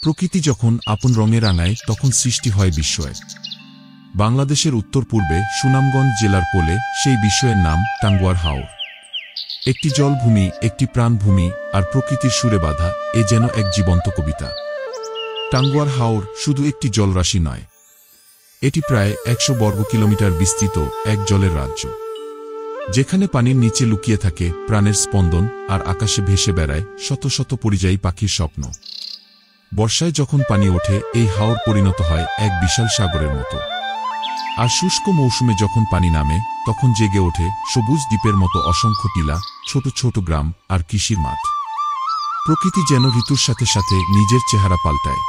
প্রকৃতি যখন আপন রঙে রাঙায় তখন সৃষ্টি হয় বিস্ময়। বাংলাদেশের উত্তর পূর্বে সুনামগঞ্জ জেলার কোলে সেই বিস্ময়ের নাম টাঙ্গুয়ার হাওর। একটি জলভূমি, একটি প্রাণভূমি, আর প্রকৃতির সুরে বাঁধা এ যেন এক জীবন্ত কবিতা। টাঙ্গুয়ার হাওর শুধু একটি জলরাশি নয়, এটি প্রায় ১০০ বর্গ কিলোমিটার বিস্তৃত এক জলের রাজ্য, যেখানে পানির নিচে লুকিয়ে থাকে প্রাণের স্পন্দন আর আকাশে ভেসে বেড়ায় শত শত পরিযায়ী পাখির স্বপ্ন। বর্ষায় যখন পানি ওঠে এই হাওর পরিণত হয় এক বিশাল সাগরের মতো, আর শুষ্ক মৌসুমে যখন পানি নামে তখন জেগে ওঠে সবুজ দ্বীপের মতো অসংখ্য টিলা, ছোট ছোট গ্রাম আর কৃষির মাঠ। প্রকৃতি যেন ঋতুর সাথে সাথে নিজের চেহারা পাল্টায়।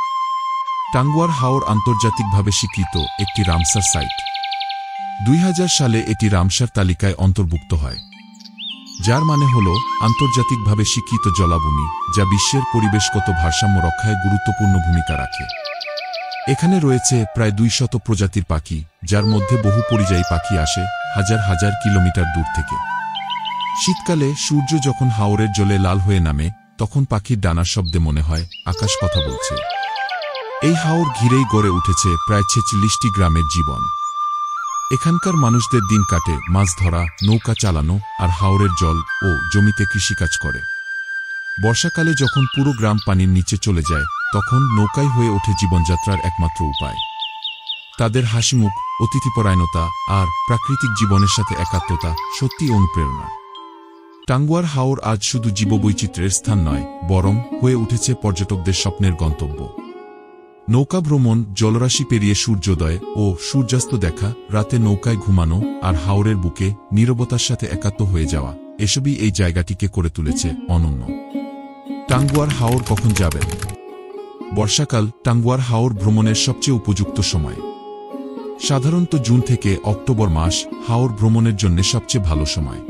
টাঙ্গুয়ার হাওর আন্তর্জাতিকভাবে স্বীকৃত একটি রামসার সাইট। ২০০০ সালে এটি রামসার তালিকায় অন্তর্ভুক্ত হয়, যার মানে হল আন্তর্জাতিকভাবে স্বীকৃত জলাভূমি, যা বিশ্বের পরিবেশগত ভারসাম্য রক্ষায় গুরুত্বপূর্ণ ভূমিকা রাখে। এখানে রয়েছে প্রায় ২০০ প্রজাতির পাখি, যার মধ্যে বহু পরিযায়ী পাখি আসে হাজার হাজার কিলোমিটার দূর থেকে। শীতকালে সূর্য যখন হাওরের জলে লাল হয়ে নামে তখন পাখির ডানার শব্দে মনে হয় আকাশ কথা বলছে। এই হাওর ঘিরেই গড়ে উঠেছে প্রায় ৪৬টি গ্রামের জীবন। এখানকার মানুষদের দিন কাটে মাছ ধরা, নৌকা চালানো আর হাওরের জল ও জমিতে কৃষিকাজ করে। বর্ষাকালে যখন পুরো গ্রাম পানির নিচে চলে যায় তখন নৌকাই হয়ে ওঠে জীবনযাত্রার একমাত্র উপায়। তাদের হাসিমুখ, অতিথিপরায়ণতা আর প্রাকৃতিক জীবনের সাথে একাত্মতা সত্যি অনুপ্রেরণা। টাঙ্গুয়ার হাওর আজ শুধু জীববৈচিত্র্যের স্থান নয়, বরং হয়ে উঠেছে পর্যটকদের স্বপ্নের গন্তব্য। নৌকা ভ্রমণ, জলরাশি পেরিয়ে সূর্যোদয় ও সূর্যাস্ত দেখা, রাতে নৌকায় ঘুমানো আর হাওরের বুকে নীরবতার সাথে একাত্ম হয়ে যাওয়া, এসবই এই জায়গাটিকে করে তুলেছে অনন্য। টাঙ্গুয়ার হাওর কখন যাবেন? বর্ষাকাল টাঙ্গুয়ার হাওর ভ্রমণের সবচেয়ে উপযুক্ত সময়। সাধারণত জুন থেকে অক্টোবর মাস হাওর ভ্রমণের জন্য সবচেয়ে ভালো সময়।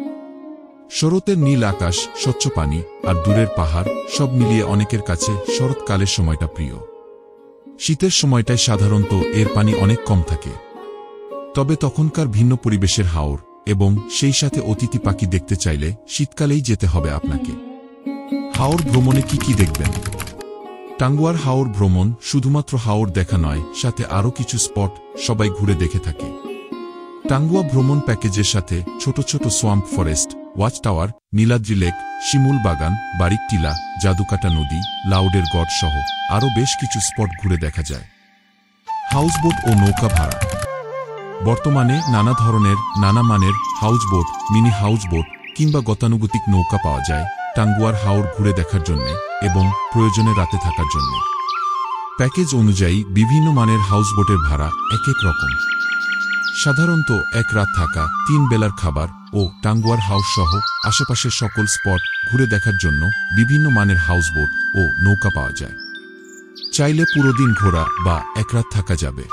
শরতের নীল আকাশ, স্বচ্ছ পানি আর দূরের পাহাড় সব মিলিয়ে অনেকের কাছে শরৎকালের সময়টা প্রিয়। শীতের সময়টায় সাধারণত এর পানি অনেক কম থাকে, তবে তখনকার ভিন্ন পরিবেশের হাওর এবং সেই সাথে অতিথি পাখি দেখতে চাইলে শীতকালেই যেতে হবে আপনাকে। হাওর ভ্রমণে কি কি দেখবেন? টাঙ্গুয়ার হাওর ভ্রমণ শুধুমাত্র হাওর দেখা নয়, সাথে আরও কিছু স্পট সবাই ঘুরে দেখে থাকে। টাঙ্গুয়া ভ্রমণ প্যাকেজের সাথে ছোট ছোট swamp forest, watch tower, Niladri lake, Shimul Bagan, Barik টিলা, জাদুকাটা নদী, লাউডের গড় সহ আরও বেশ কিছু স্পট ঘুরে দেখা যায়। হাউসবোট ও নৌকা ভাড়া। বর্তমানে নানা ধরনের, নানা মানের হাউসবোট, মিনি হাউসবোট কিংবা গতানুগতিক নৌকা পাওয়া যায় টাঙ্গুয়ার হাওর ঘুরে দেখার জন্য এবং প্রয়োজনে রাতে থাকার জন্য। প্যাকেজ অনুযায়ী বিভিন্ন মানের হাউসবোটের ভাড়া এক এক রকম। সাধারণত এক রাত থাকা, ৩ বেলার খাবার ও টাঙ্গুয়ার হাউস সহ আশেপাশের সকল স্পট ঘুরে দেখার জন্য বিভিন্ন মানের হাউসবোট ও নৌকা পাওয়া যায়। চাইলে পুরো দিন ঘোরা বা এক রাত থাকা যাবে।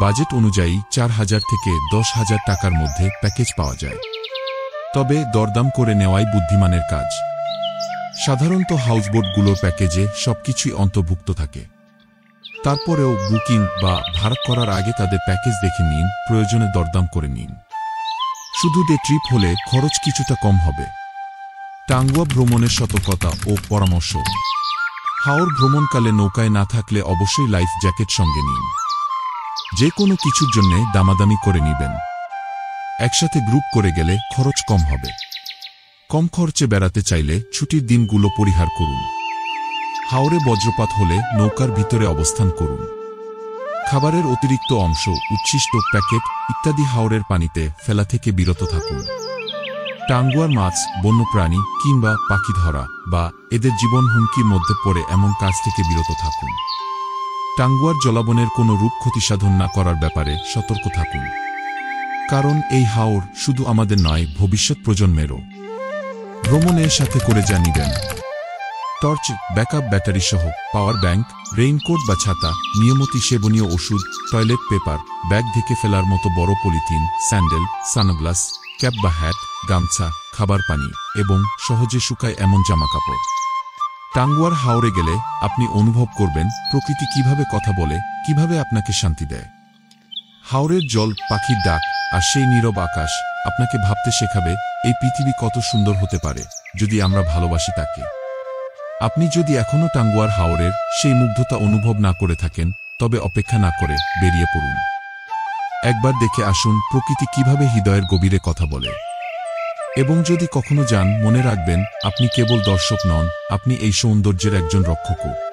বাজেট অনুযায়ী ৪,০০০ থেকে ১০,০০০ টাকার মধ্যে প্যাকেজ পাওয়া যায়, তবে দরদাম করে নেওয়াই বুদ্ধিমানের কাজ। সাধারণত হাউসবোটগুলোর প্যাকেজে সবকিছুই অন্তর্ভুক্ত থাকে। তারপরেও বুকিং বা ভাড়া করার আগে তাদের প্যাকেজ দেখে নিন, প্রয়োজনে দরদাম করে নিন। শুধু ডে ট্রিপ হলে খরচ কিছুটা কম হবে। টাঙ্গুয়া ভ্রমণের সতর্কতা ও পরামর্শ। হাওর ভ্রমণকালে নৌকায় না থাকলে অবশ্যই লাইফ জ্যাকেট সঙ্গে নিন। যে কোনো কিছুর জন্য দামাদামি করে নিবেন। একসাথে গ্রুপ করে গেলে খরচ কম হবে। কম খরচে বেড়াতে চাইলে ছুটির দিনগুলো পরিহার করুন। হাওরে বজ্রপাত হলে নৌকার ভিতরে অবস্থান করুন। খাবারের অতিরিক্ত অংশ, উচ্ছিষ্ট, প্যাকেট ইত্যাদি হাওরের পানিতে ফেলা থেকে বিরত থাকুন। টাঙ্গুয়ার মাছ, বন্যপ্রাণী কিংবা পাখি ধরা বা এদের জীবন হুমকির মধ্যে পড়ে এমন কাজ থেকে বিরত থাকুন। টাঙ্গুয়ার জলাবনের কোনো রূপ ক্ষতিসাধন না করার ব্যাপারে সতর্ক থাকুন, কারণ এই হাওর শুধু আমাদের নয়, ভবিষ্যৎ প্রজন্মেরও। ভ্রমণের সাথে করে যা নিবেন: টর্চ, ব্যাকআপ ব্যাটারি সহ পাওয়ার ব্যাংক, রেইনকোট বা ছাতা, নিয়মিত সেবনীয় ওষুধ, টয়লেট পেপার, ব্যাগ ঢেকে ফেলার মতো বড় পলিথিন, স্যান্ডেল, সানগ্লাস, ক্যাপ বা হ্যাট, গামছা, খাবার পানি এবং সহজে শুকায় এমন জামাকাপড়। টাঙ্গুয়ার হাওরে গেলে আপনি অনুভব করবেন প্রকৃতি কিভাবে কথা বলে, কিভাবে আপনাকে শান্তি দেয়। হাওরের জল, পাখির ডাক আর সেই নীরব আকাশ আপনাকে ভাবতে শেখাবে এই পৃথিবী কত সুন্দর হতে পারে যদি আমরা ভালোবাসি তাকে। আপনি যদি এখনও টাঙ্গুয়ার হাওরের সেই মুগ্ধতা অনুভব না করে থাকেন, তবে অপেক্ষা না করে বেরিয়ে পড়ুন। একবার দেখে আসুন প্রকৃতি কিভাবে হৃদয়ের গভীরে কথা বলে। এবং যদি কখনো যান, মনে রাখবেন আপনি কেবল দর্শক নন, আপনি এই সৌন্দর্যের একজন রক্ষকও।